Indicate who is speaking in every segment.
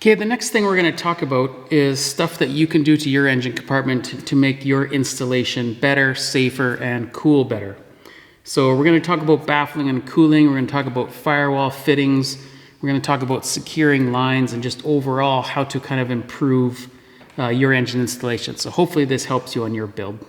Speaker 1: Okay, the next thing we're going to talk about is stuff that you can do to your engine compartment to make your installation better, safer, and cool better. So we're going to talk about baffling and cooling, we're going to talk about firewall fittings, we're going to talk about securing lines, and just overall how to kind of improve your engine installation. So hopefully this helps you on your build.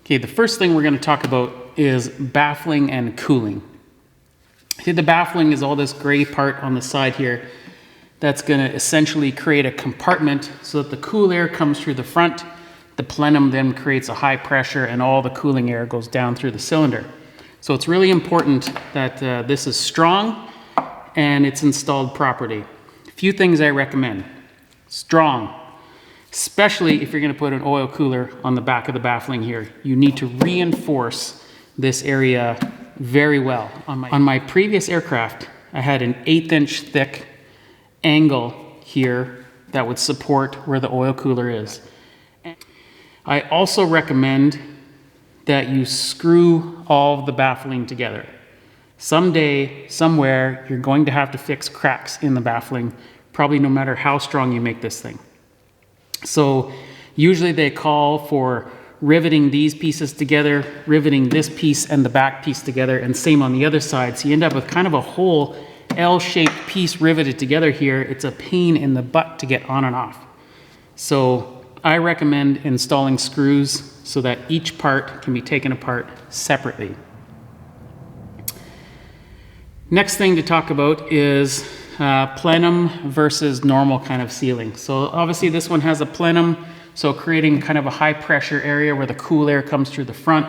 Speaker 1: Okay, the first thing we're going to talk about is baffling and cooling. See, the baffling is all this gray part on the side here that's going to essentially create a compartment so that the cool air comes through the front. The plenum then creates a high pressure and all the cooling air goes down through the cylinder. So it's really important that this is strong and it's installed properly. A few things I recommend. Strong. Especially if you're going to put an oil cooler on the back of the baffling here. You need to reinforce this area very well. On my previous aircraft, I had an 1/8 inch thick angle here that would support where the oil cooler is. I also recommend that you screw all of the baffling together. Someday, somewhere, you're going to have to fix cracks in the baffling, probably no matter how strong you make this thing. So usually they call for riveting these pieces together, riveting this piece and the back piece together, and same on the other side. So you end up with kind of a whole L-shaped piece riveted together here. It's a pain in the butt to get on and off. So I recommend installing screws so that each part can be taken apart separately. Next thing to talk about is plenum versus normal kind of sealing. So obviously this one has a plenum, so creating kind of a high pressure area where the cool air comes through the front,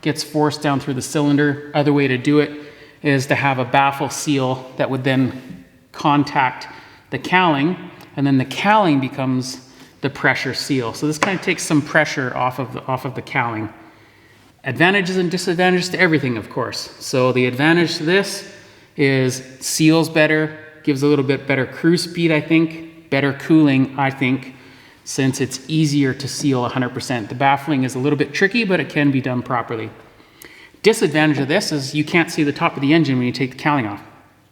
Speaker 1: gets forced down through the cylinder. Other way to do it is to have a baffle seal that would then contact the cowling, and then the cowling becomes the pressure seal. So this kind of takes some pressure off of the cowling. Advantages and disadvantages to everything, of course. So the advantage to this is seals better, gives a little bit better cruise speed, I think, better cooling, I think, since it's easier to seal 100%. The baffling is a little bit tricky, but it can be done properly. Disadvantage of this is you can't see the top of the engine when you take the cowling off.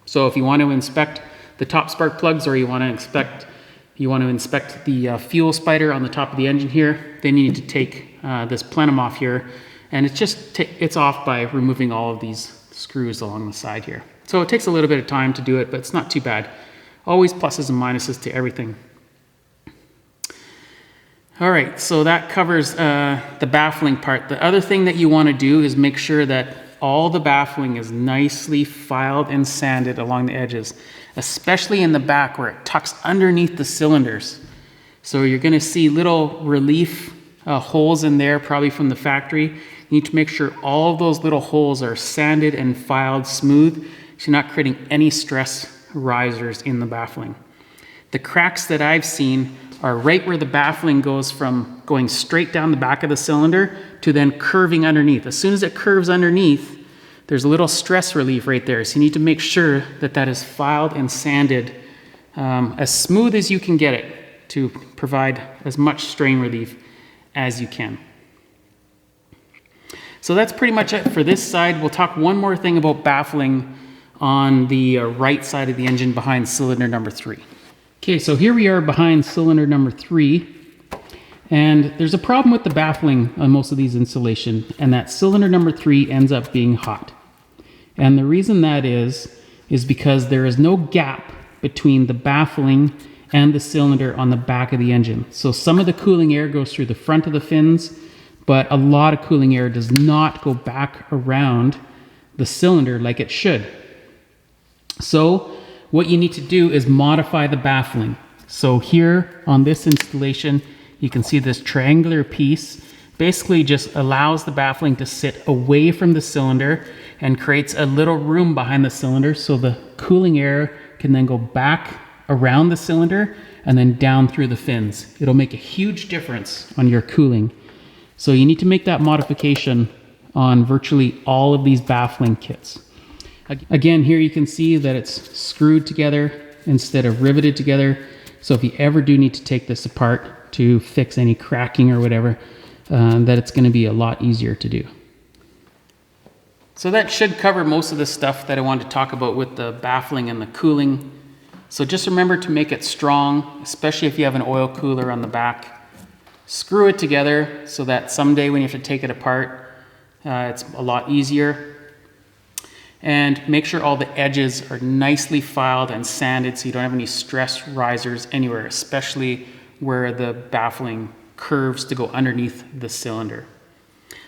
Speaker 1: So if you want to inspect the top spark plugs, or you want to inspect the fuel spider on the top of the engine here, then you need to take this plenum off here, and it's off by removing all of these screws along the side here. So it takes a little bit of time to do it, but it's not too bad. Always pluses and minuses to everything. All right, so that covers the baffling part. The other thing that you want to do is make sure that all the baffling is nicely filed and sanded along the edges, especially in the back where it tucks underneath the cylinders. So you're going to see little relief holes in there, probably from the factory. You need to make sure all of those little holes are sanded and filed smooth, so you're not creating any stress risers in the baffling. The cracks that I've seen are right where the baffling goes from going straight down the back of the cylinder to then curving underneath. As soon as it curves underneath, there's a little stress relief right there. So you need to make sure that that is filed and sanded as smooth as you can get it to provide as much strain relief as you can. So that's pretty much it for this side. We'll talk one more thing about baffling on the right side of the engine behind cylinder number 3. Okay, so here we are behind cylinder number 3, and there's a problem with the baffling on most of these installation, and that cylinder number 3 ends up being hot. And the reason that is because there is no gap between the baffling and the cylinder on the back of the engine. So some of the cooling air goes through the front of the fins, but a lot of cooling air does not go back around the cylinder like it should. So what you need to do is modify the baffling. So here on this installation, you can see this triangular piece basically just allows the baffling to sit away from the cylinder and creates a little room behind the cylinder so the cooling air can then go back around the cylinder and then down through the fins. It'll make a huge difference on your cooling. So you need to make that modification on virtually all of these baffling kits. Again, here you can see that it's screwed together instead of riveted together. So if you ever do need to take this apart to fix any cracking or whatever, that it's going to be a lot easier to do. So that should cover most of the stuff that I wanted to talk about with the baffling and the cooling. So just remember to make it strong, especially if you have an oil cooler on the back. Screw it together so that someday when you have to take it apart, it's a lot easier. And make sure all the edges are nicely filed and sanded so you don't have any stress risers anywhere, especially where the baffling curves to go underneath the cylinder.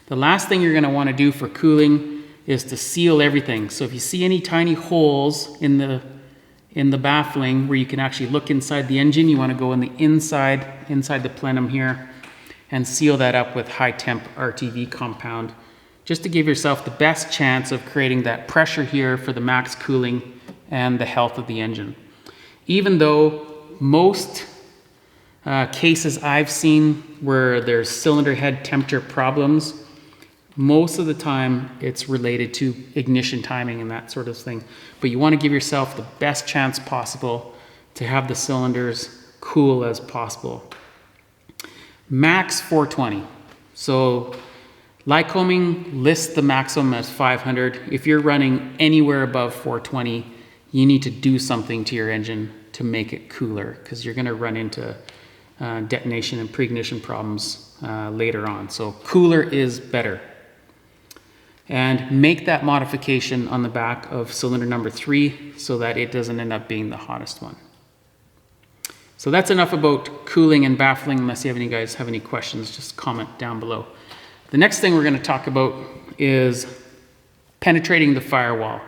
Speaker 1: The last thing you're going to want to do for cooling is to seal everything. So if you see any tiny holes in the baffling where you can actually look inside the engine, you want to go on the inside the plenum here and seal that up with high temp RTV compound, just to give yourself the best chance of creating that pressure here for the max cooling and the health of the engine. Even though most cases I've seen where there's cylinder head temperature problems, most of the time it's related to ignition timing and that sort of thing. But you want to give yourself the best chance possible to have the cylinders cool as possible. Max 420. So Lycoming lists the maximum as 500. If you're running anywhere above 420, you need to do something to your engine to make it cooler, because you're going to run into detonation and pre-ignition problems later on. So cooler is better. And make that modification on the back of cylinder number 3 so that it doesn't end up being the hottest one. So that's enough about cooling and baffling. Unless you guys have any questions, just comment down below. The next thing we're going to talk about is penetrating the firewall.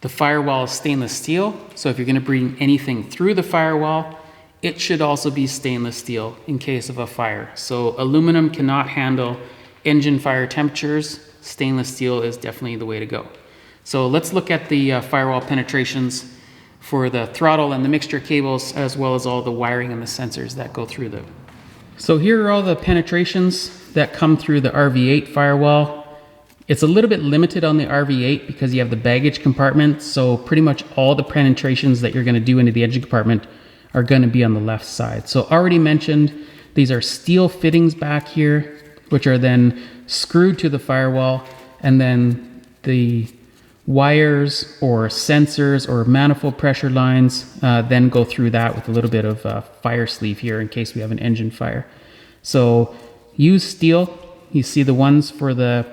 Speaker 1: The firewall is stainless steel, so if you're going to bring anything through the firewall, it should also be stainless steel in case of a fire. So aluminum cannot handle engine fire temperatures. Stainless steel is definitely the way to go. So let's look at the firewall penetrations for the throttle and the mixture cables, as well as all the wiring and the sensors that go through them. So here are all the penetrations that come through the RV8 firewall. It's a little bit limited on the RV8 because you have the baggage compartment, so pretty much all the penetrations that you're going to do into the engine compartment are going to be on the left side. So already mentioned, these are steel fittings back here, which are then screwed to the firewall, and then the wires or sensors or manifold pressure lines then go through that with a little bit of fire sleeve here in case we have an engine fire. So use steel. You see the ones for the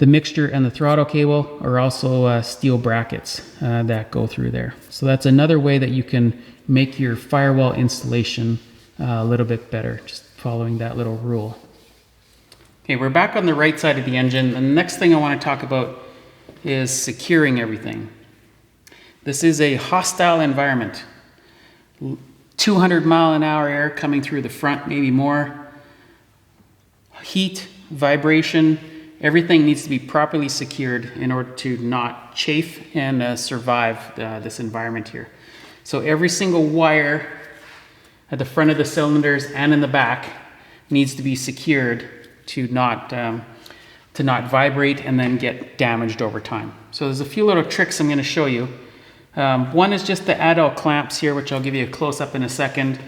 Speaker 1: mixture and the throttle cable are also steel brackets that go through there. So that's another way that you can make your firewall installation a little bit better, just following that little rule. Okay, we're back on the right side of the engine, and the next thing I want to talk about is securing everything. This is a hostile environment. 200 mile an hour air coming through the front, maybe more. Heat, vibration, everything needs to be properly secured in order to not chafe and survive this environment here. So every single wire at the front of the cylinders and in the back needs to be secured to not vibrate and then get damaged over time. So there's a few little tricks I'm going to show you. One is just the Adel clamps here, which I'll give you a close-up in a second,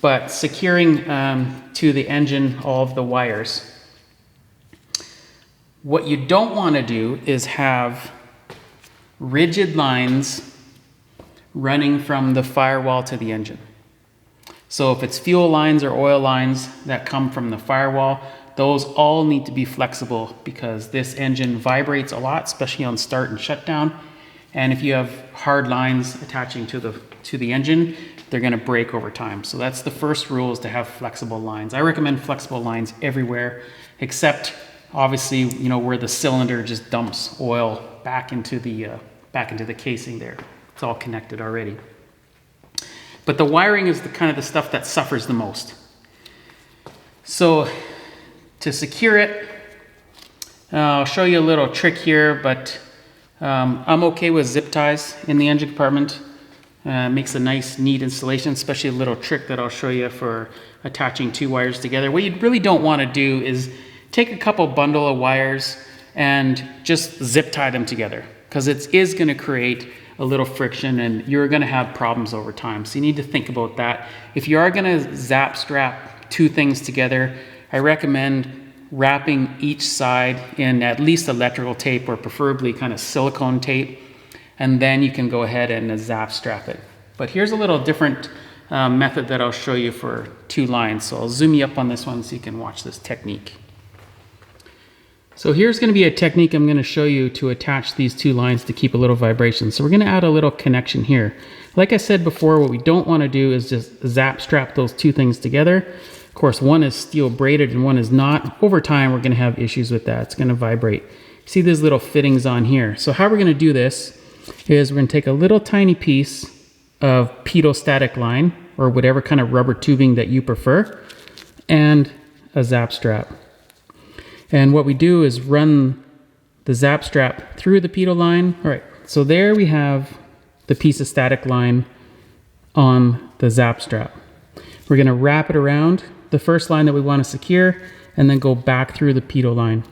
Speaker 1: but securing to the engine all of the wires. What you don't want to do is have rigid lines running from the firewall to the engine. So if it's fuel lines or oil lines that come from the firewall, those all need to be flexible because this engine vibrates a lot, especially on start and shutdown. And if you have hard lines attaching to the engine, they're going to break over time. So that's the first rule, is to have flexible lines. I recommend flexible lines everywhere, except obviously, where the cylinder just dumps oil back into the casing there. It's all connected already. But the wiring is the kind of the stuff that suffers the most. So to secure it, I'll show you a little trick here, but I'm okay with zip ties in the engine compartment. Makes a nice, neat installation, especially a little trick that I'll show you for attaching two wires together. What you really don't want to do is take a couple bundle of wires and just zip tie them together, because it is going to create a little friction, and you're going to have problems over time. So you need to think about that. If you are going to zap strap two things together, I recommend wrapping each side in at least electrical tape, or preferably kind of silicone tape, and then you can go ahead and zap strap it. But here's a little different method that I'll show you for two lines. So I'll zoom you up on this one so you can watch this technique. So here's going to be a technique I'm going to show you to attach these two lines to keep a little vibration. So we're going to add a little connection here. Like I said before, what we don't want to do is just zap strap those two things together. Of course, one is steel braided and one is not. Over time, we're going to have issues with that. It's going to vibrate. See these little fittings on here. So how we're going to do this is we're going to take a little tiny piece of pedostatic line, or whatever kind of rubber tubing that you prefer, and a zap strap. And what we do is run the zap strap through the pedo line. All right, so there we have the piece of static line on the zap strap. We're going to wrap it around the first line that we want to secure, and then go back through the pedo line.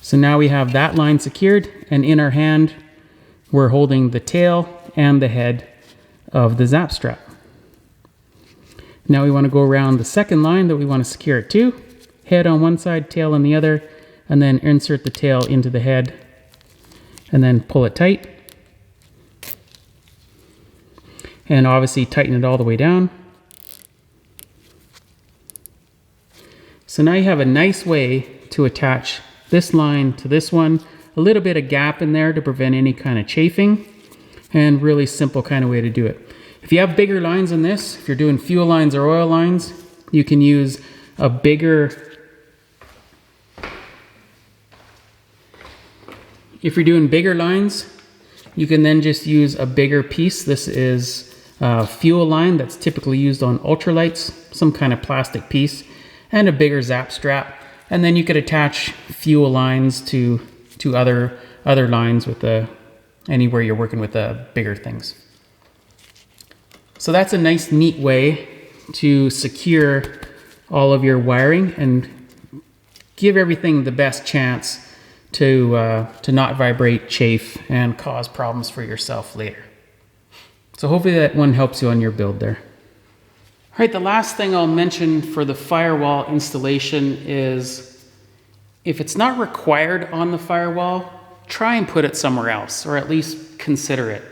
Speaker 1: So now we have that line secured, and in our hand, we're holding the tail and the head of the zap strap. Now we want to go around the second line that we want to secure it to, head on one side, tail on the other, and then insert the tail into the head, and then pull it tight. And obviously tighten it all the way down. So now you have a nice way to attach this line to this one, a little bit of gap in there to prevent any kind of chafing, and really simple kind of way to do it. If you have bigger lines than this, if you're doing fuel lines or oil lines, you can use a bigger, if you're doing bigger lines, you can then just use a bigger piece. This is a fuel line that's typically used on ultralights, some kind of plastic piece, and a bigger zap strap. And then you could attach fuel lines to other lines with anywhere you're working with bigger things. So that's a nice, neat way to secure all of your wiring and give everything the best chance to not vibrate, chafe, and cause problems for yourself later. So hopefully that one helps you on your build there. All right, the last thing I'll mention for the firewall installation is if it's not required on the firewall, try and put it somewhere else, or at least consider it.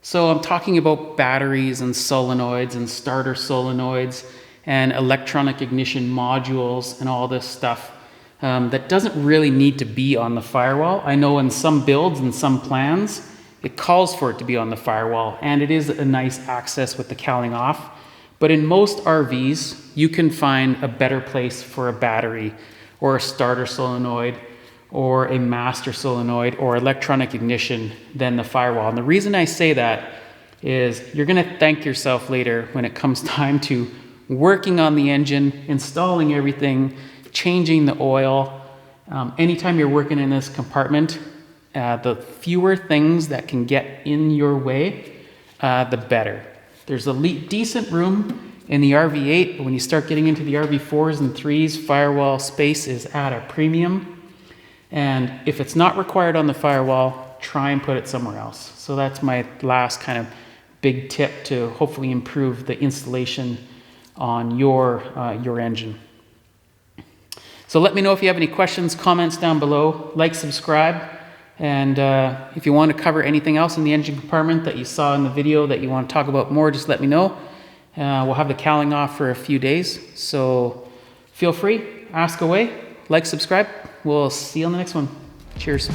Speaker 1: So I'm talking about batteries and solenoids and starter solenoids and electronic ignition modules and all this stuff that doesn't really need to be on the firewall. I know in some builds and some plans, it calls for it to be on the firewall, and it is a nice access with the cowling off. But in most RVs, you can find a better place for a battery or a starter solenoid or a master solenoid or electronic ignition than the firewall. And the reason I say that is you're going to thank yourself later when it comes time to working on the engine, installing everything, changing the oil. Anytime you're working in this compartment, the fewer things that can get in your way, the better. There's a decent room in the RV8, but when you start getting into the RV4s and 3s, firewall space is at a premium. And if it's not required on the firewall, try and put it somewhere else. So that's my last kind of big tip to hopefully improve the installation on your engine. So let me know if you have any questions, comments down below. Like, subscribe. And if you want to cover anything else in the engine compartment that you saw in the video that you want to talk about more, just let me know. We'll have the cowling off for a few days. So feel free, ask away, like, subscribe. We'll see you on the next one. Cheers.